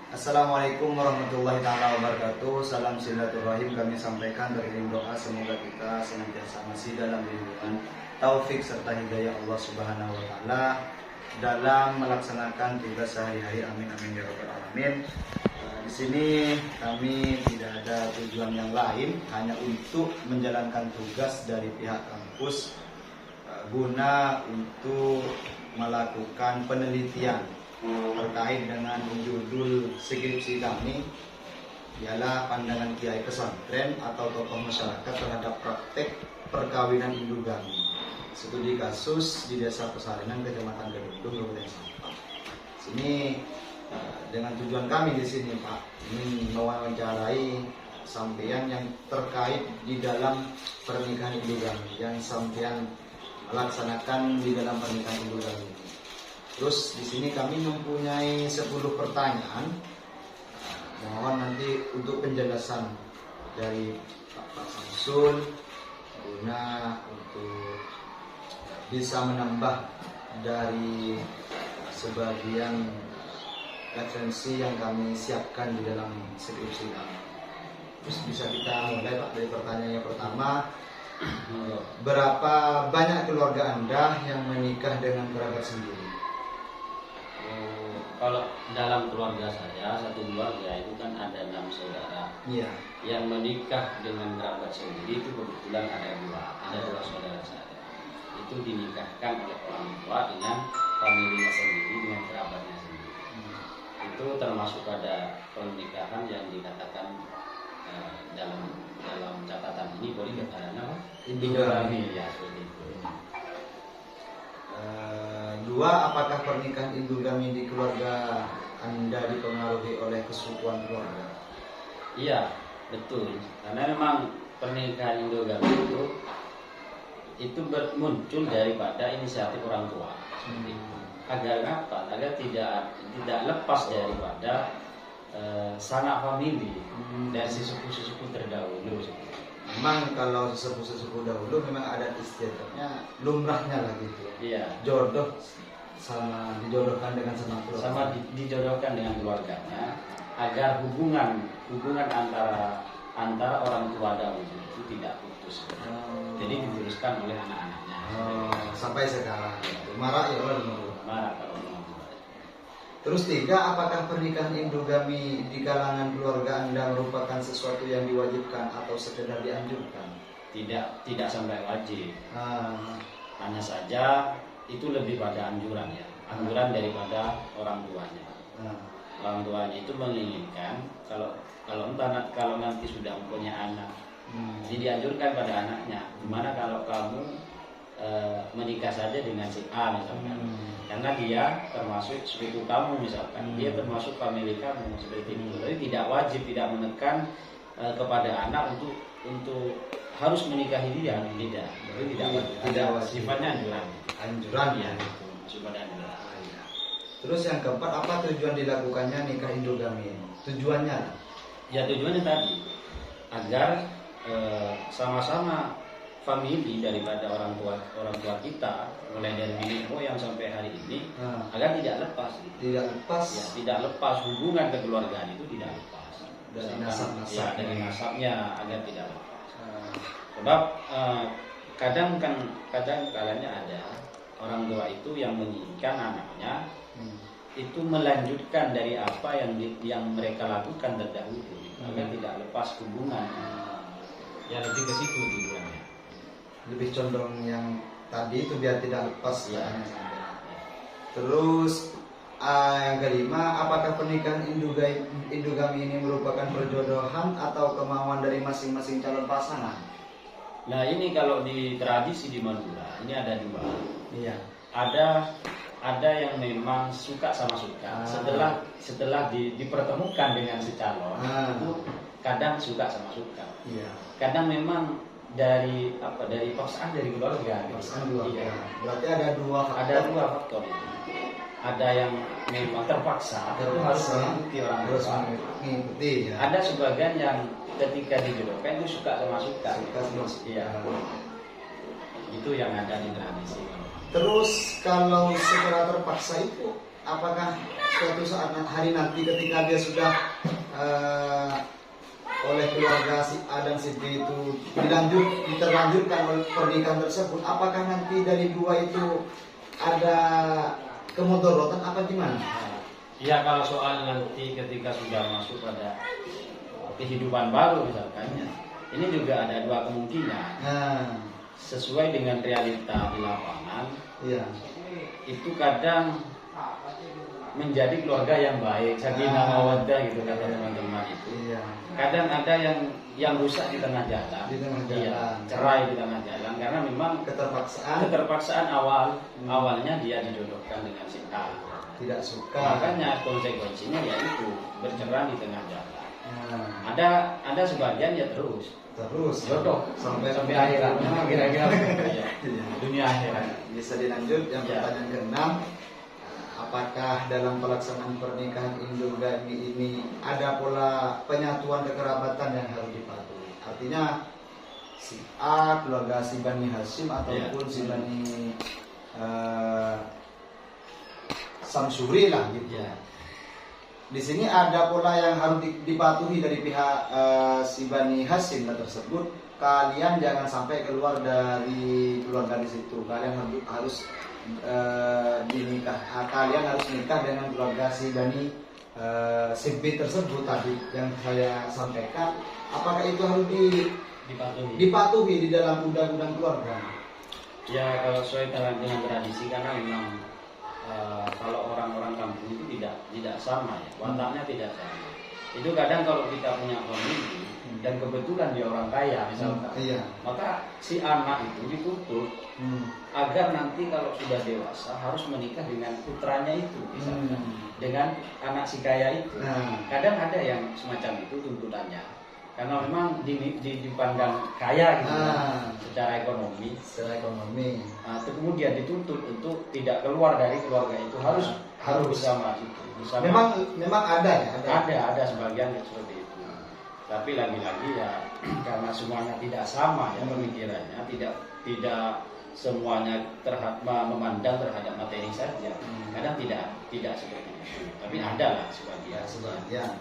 Assalamualaikum warahmatullahi taala wabarakatuh. Salam silaturahim kami sampaikan dari doa semoga kita senantiasa masih dalam lindungan taufik serta hidayah Allah Subhanahu wa taala dalam melaksanakan tugas sehari-hari. Amin amin ya rabbal alamin. Di sini kami tidak ada tujuan yang lain, hanya untuk menjalankan tugas dari pihak kampus guna untuk melakukan penelitian terkait dengan judul skripsi kami, ialah pandangan kiai pesantren atau tokoh masyarakat terhadap praktek perkawinan indugami, studi kasus di Desa Pesarinan, Kecamatan Kedundung, Kabupaten Sampang. Sini dengan tujuan kami di sini, Pak, ingin mewawancarai sampean yang terkait di dalam pernikahan indugami yang sampean melaksanakan di dalam pernikahan indugami. Terus di sini kami mempunyai 10 pertanyaan. Mohon nanti untuk penjelasan dari Pak Samsul guna untuk bisa menambah dari sebagian referensi yang kami siapkan di dalam skripsi kami. Terus bisa kita mulai, Pak, dari pertanyaan yang pertama. Berapa banyak keluarga Anda yang menikah dengan kerabat sendiri? Kalau dalam keluarga saya, satu keluarga itu kan ada 6 saudara. Iya. Yang menikah dengan kerabat sendiri itu kebetulan ada dua saudara saya. Itu dinikahkan oleh orang tua dengan familinya sendiri, dengan kerabatnya sendiri. Itu termasuk ada pernikahan yang dikatakan dalam catatan ini boleh dikatakan apa? Indugami, ya seperti itu. Dua, apakah pernikahan indugami di keluarga Anda dipengaruhi oleh kesukuan keluarga? Iya, betul. Karena memang pernikahan indugami itu muncul daripada inisiatif orang tua. Agar apa? Agar tidak lepas daripada sanak famili dari sesepuh-sesepuh terdahulu. Memang kalau sesepuh-sesepuh dahulu memang ada istiadatnya, lumrahnya lah gitu. Iya. Jodoh sama dijodohkan dengan sama keluarga. Sama dijodohkan dengan keluarganya agar hubungan antara orang tua dahulu itu tidak putus. Jadi diteruskan oleh anak-anaknya. Sampai sekarang. Marak ya Allah. Marak kalau mau. Terus 3, apakah pernikahan indugami di kalangan keluarga Anda merupakan sesuatu yang diwajibkan atau sekedar dianjurkan? Tidak sampai wajib. Hanya saja itu lebih pada anjuran ya. Anjuran daripada orang tuanya. Orang tuanya itu menginginkan kalau nanti sudah punya anak, jadi dianjurkan pada anaknya, gimana kalau kamu menikah saja dengan si A misalkan, karena dia termasuk sepupu kamu misalkan, dia termasuk famili kamu seperti itu. Jadi tidak wajib, tidak menekan kepada anak untuk harus menikahi dia, tidak. Jadi tidak wajib. Sifatnya anjuran ya, sifatnya anjuran. Terus yang keempat, apa tujuan dilakukannya nikah indugami? Tujuannya? Ya tujuannya tadi agar sama-sama famili daripada orang tua kita, mulai dari nenek moyang sampai hari ini, agar tidak lepas. Tidak lepas. Ya, tidak lepas hubungan kekeluargaan itu, tidak lepas. Dari nasab-nasab. Ya, dari nasabnya agar tidak lepas. Sebab kadang kalanya ada orang tua itu yang menginginkan anaknya itu melanjutkan dari apa yang mereka lakukan terdahulu, agar tidak lepas hubungan. Ya lebih ke situ tujuannya. Lebih condong yang tadi itu biar tidak lepas ya. Terus yang kelima, apakah pernikahan indugami ini merupakan perjodohan atau kemauan dari masing-masing calon pasangan? Nah ini kalau di tradisi di Madura ini ada dua. Iya. Ada yang memang suka sama suka. Setelah dipertemukan dengan si calon itu kadang suka sama suka. Iya. Kadang memang dari paksaan dari keluarga. Iya. Berarti ada dua faktor. Ada yang memang terpaksa itu harus mengikuti orang tua. Mengikuti ya. Ada sebagian yang ketika dijodohkan itu suka sama suka. Iya. Itu yang ada di tradisi. Terus kalau secara terpaksa itu apakah suatu saat hari nanti ketika dia sudah oleh keluarga si A dan si B itu diterlanjurkan oleh pernikahan tersebut, apakah nanti dari dua itu ada kemudorotan apa gimana? Ya kalau soal nanti ketika sudah masuk pada kehidupan baru misalkan, ini juga ada dua kemungkinan. Sesuai dengan realita di lapangan, itu kadang menjadi keluarga yang baik, sakinah mawaddah gitu kata teman-teman itu. Kadang ada yang rusak di tengah jalan, cerai di tengah jalan karena memang keterpaksaan awalnya dia dijodohkan dengan si A, tidak suka. Makanya konsekuensinya yaitu bercerai di tengah jalan. Ada sebagian ya terus jodoh sampai akhirat. Kira-kira dunia akhirat. Bisa dilanjut yang pertanyaan ke-6. Apakah dalam pelaksanaan pernikahan endogami ini ada pola penyatuan kekerabatan yang harus dipatuhi? Artinya si A keluarga si Bani Hashim ataupun si Bani Samsuri lah gitu. Di sini ada pola yang harus dipatuhi dari pihak si Bani Hashim tersebut. Kalian jangan sampai keluar dari keluarga di situ. Kalian harus dinikah. Kalian harus nikah dengan keluarga si Bani si B tersebut tadi yang saya sampaikan. Apakah itu harus dipatuhi di dalam undang-undang keluarga? Ya kalau sesuai dengan tradisi karena memang kalau orang-orang kampung itu tidak sama ya, wataknya tidak sama. Itu kadang kalau kita punya famili dan kebetulan dia orang kaya misalkan, maka si anak itu dituntut agar nanti kalau sudah dewasa harus menikah dengan putranya itu misalkan, dengan anak si kaya itu. Kadang ada yang semacam itu tuntutannya karena memang dipandang kaya gitu secara ekonomi. Itu kemudian dituntut untuk tidak keluar dari keluarga itu, harus bersama itu. Memang ada ya? Ada sebagian seperti itu. Tapi lagi-lagi ya karena semuanya tidak sama ya pemikirannya, tidak semuanya memandang terhadap materi saja. Kadang tidak seperti itu. Tapi ada lah sebagian.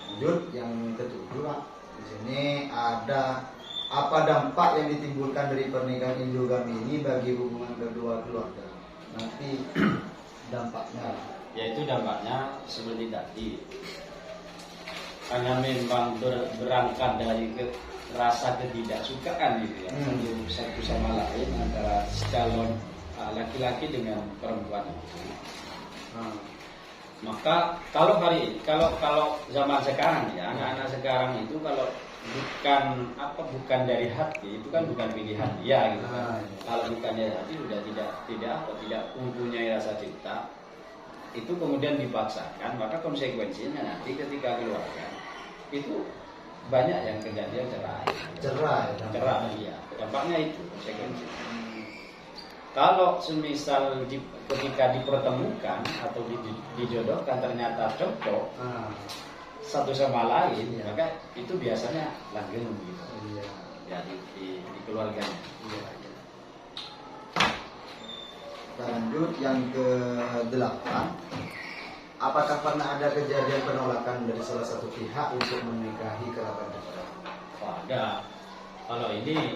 Lanjut yang ke-7. Di sini ada apa dampak yang ditimbulkan dari pernikahan endogami ini bagi hubungan kedua keluarga? Nanti dampaknya. Yaitu dampaknya seperti tadi. Karena memang berangkat dari rasa ketidaksukaan gitu ya, satu sama lain antara calon laki-laki dengan perempuan itu. Maka kalau zaman sekarang ya, anak-anak sekarang itu kalau bukan dari hati, itu kan bukan pilihan dia gitu kan. Kalau bukan dari hati sudah tidak mempunyai rasa cinta, itu kemudian dipaksakan, maka konsekuensinya nanti ketika keluarga itu banyak yang kejadian cerai ya. Dampaknya itu konsekuensi. Kalau semisal ketika dipertemukan atau dijodohkan ternyata cocok satu sama lain, maka itu biasanya langgeng gitu. Ya di keluarganya. Lanjut yang ke-8. Apakah pernah ada kejadian penolakan dari salah satu pihak untuk menikahi kerabat dekat? Ada. Kalau ini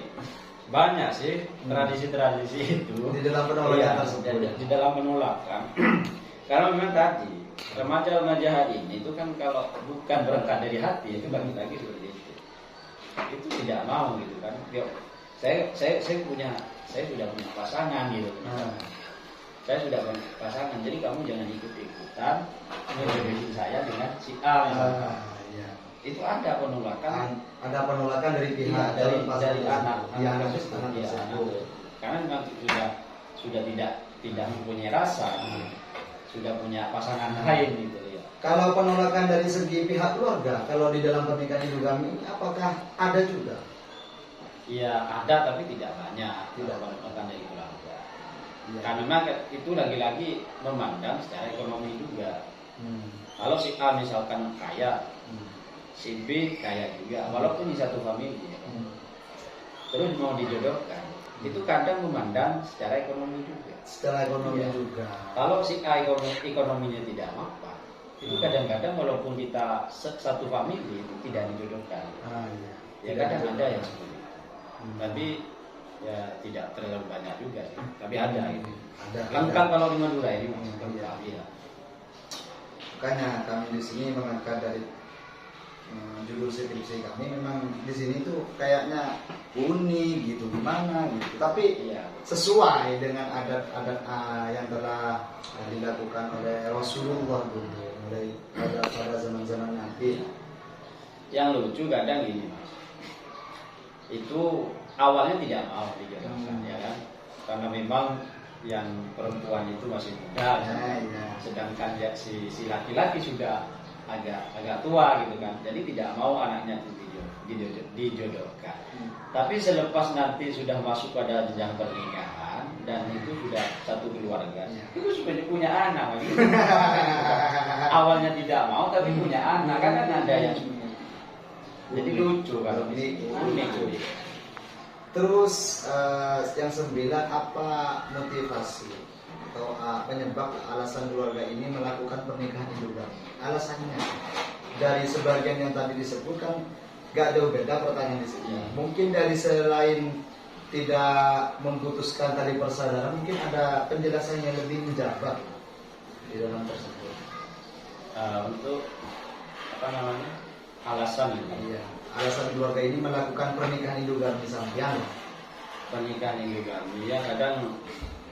banyak sih tradisi-tradisi itu di dalam penolakan tersebut. Di dalam penolakan. Karena memang tadi remaja-remaja hari ini itu kan kalau bukan berangkat dari hati itu bagi lagi seperti itu. Itu tidak mau gitu kan. Saya sudah punya pasangan gitu. Saya sudah punya pasangan, jadi kamu jangan ikut-ikutan menjodohin saya dengan si A. Itu ada penolakan. Ada penolakan dari pihak dari anak tersebut. Karena memang sudah tidak mempunyai rasa, sudah punya pasangan lain gitu ya. Kalau penolakan dari segi pihak keluarga, kalau di dalam pernikahan endogami ini apakah ada juga? Iya ada, tapi tidak banyak. Penolakan dari keluarga. Karena memang itu lagi-lagi memandang secara ekonomi juga. Kalau si A misalkan kaya, si B kaya juga, walaupun di satu famili, terus mau dijodohkan, itu kadang memandang secara ekonomi juga. Secara ekonomi Iya. juga. Kalau si A ekonominya tidak mapan, itu kadang-kadang walaupun kita satu famili itu tidak dijodohkan. Iya. Ya kadang ada yang seperti itu. Tapi ya tidak terlalu banyak juga sih. Tapi ada itu. Ada. Lengkap kalau di Madura ini Mas. Iya. Lengkap ya. Makanya kami di sini mengangkat dari judul skripsi kami memang di sini tuh kayaknya unik gitu gimana gitu. Tapi Iya. sesuai dengan adat-adat yang telah dilakukan oleh Rasulullah dulu mulai pada zaman-zaman Nabi. Yang lucu kadang gini Mas. Itu awalnya tidak mau dijodohkan ya kan. Karena memang yang perempuan itu masih muda, Iya. sedangkan ya, si laki-laki sudah agak tua gitu kan. Jadi tidak mau anaknya itu dijodohkan. Tapi selepas nanti sudah masuk pada jenjang pernikahan dan itu sudah satu keluarga, itu sudah punya anak. Gitu. Awalnya tidak mau tapi punya anak kan ada yang jadi lucu kalau ini unik. Terus yang 9, apa motivasi atau penyebab alasan keluarga ini melakukan pernikahan indogami? Alasannya dari sebagian yang tadi disebutkan gak jauh beda pertanyaan di sini. Mungkin dari selain tidak memutuskan tali persaudaraan, mungkin ada penjelasan yang lebih menjabar di dalam tersebut. Untuk apa namanya alasan ini? Iya. Alasan keluarga ini melakukan pernikahan indogami sampean. Pernikahan indogami ya kadang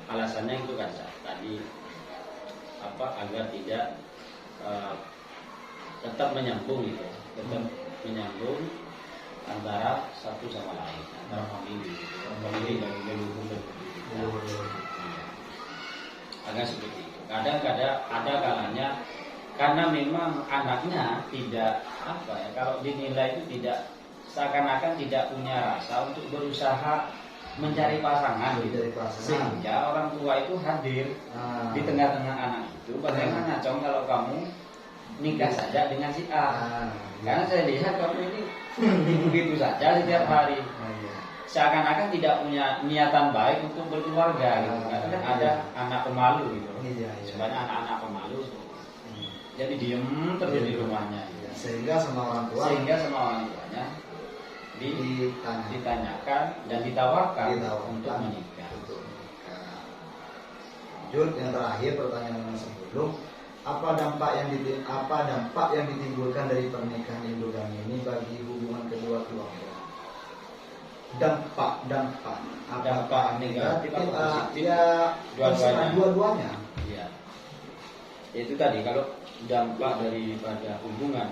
alasannya itu kan tadi agar tidak tetap menyambung gitu, tetap menyambung antara satu sama lain, antara famili, famili bagi leluhur agak seperti itu. Kadang-kadang ada kalanya karena memang anaknya tidak kalau dinilai itu tidak seakan-akan tidak punya rasa untuk berusaha mencari pasangan gitu. Sehingga orang tua itu hadir di tengah-tengah anak itu. Bagaimana Cong kalau kamu nikah saja dengan si A? Karena saya lihat kamu ini begitu saja setiap hari. Seakan-akan tidak punya niatan baik untuk berkeluarga gitu. Karena kan ada anak pemalu gitu. Sebanyak anak-anak pemalu. Jadi diem terus di rumahnya gitu. Sehingga sama orang tuanya ditanyakan dan ditawarkan untuk menikah. Lanjut yang terakhir pertanyaan yang sebelum, apa dampak yang ditimbulkan dari pernikahan indogami ini bagi hubungan kedua keluarga? Dampak negatif atau positif? Ya dua-duanya. Iya. Itu tadi kalau dampak daripada hubungan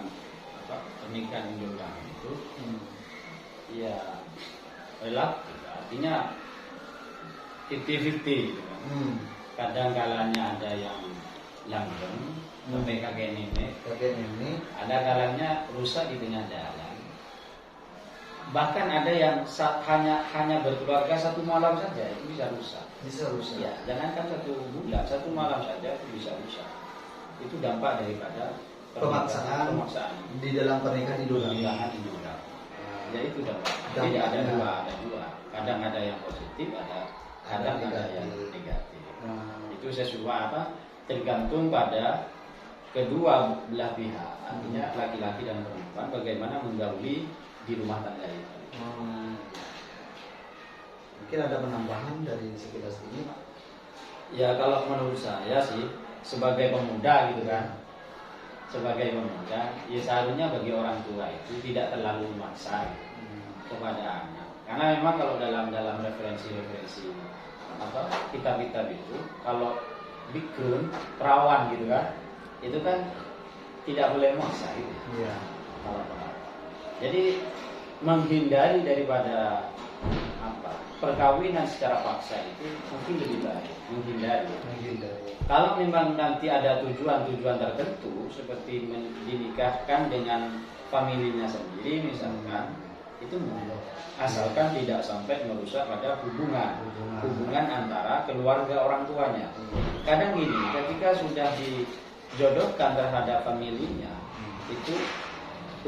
pernikahan indogami itu ya relatif, artinya 50-50 gitu kan. Kadang kalanya ada yang langgeng sampai kakek nenek, ada kalanya rusak di tengah jalan. Bahkan ada yang hanya berkeluarga satu malam saja itu bisa rusak. Ya, jangankan 1 bulan, 1 malam saja itu bisa rusak. Itu dampak daripada pemaksaan di dalam pernikahan indogami. Ya itu dampak. Jadi ada dua. Kadang ada yang positif, kadang ada yang negatif. Itu sesuai tergantung pada kedua belah pihak. Artinya laki-laki dan perempuan bagaimana menggauli di rumah tangga itu. Mungkin ada penambahan dari sekilas ini, Pak? Ya kalau menurut saya sih sebagai pemuda gitu kan. Sebagai pemuda, ya seharusnya bagi orang tua itu tidak terlalu memaksa kepada anak. Karena memang kalau dalam referensi kitab-kitab itu, kalau bikrun perawan gitu kan, itu kan tidak boleh memaksa gitu. Iya. Jadi menghindari daripada perkawinan secara paksa itu mungkin lebih baik menghindari. Kalau memang nanti ada tujuan-tujuan tertentu seperti dinikahkan dengan familinya sendiri misalkan, itu monggo, asalkan tidak sampai merusak pada hubungan antara keluarga orang tuanya. Kadang gini, ketika sudah dijodohkan terhadap familinya, itu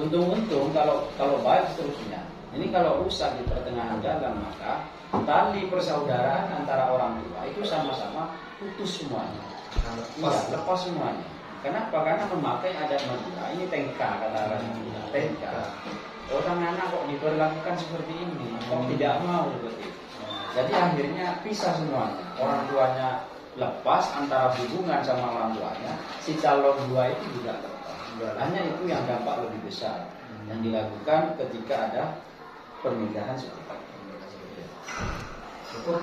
untung-untung kalau baik seterusnya Ini kalau rusak di pertengahan jalan, maka tali persaudaraan antara orang tua itu sama-sama putus semuanya. Iya, lepas semuanya. Kenapa? Karena memakai adat Madura. Ini tengka kata orang Madura. Tengka. Orang anak kok diperlakukan seperti ini, kok tidak mau seperti itu. Jadi akhirnya pisah semuanya. Orang tuanya lepas antara hubungan sama orang tuanya, si calon dua itu juga lepas. Hanya itu yang dampak lebih besar yang dilakukan ketika ada pernikahan seperti itu.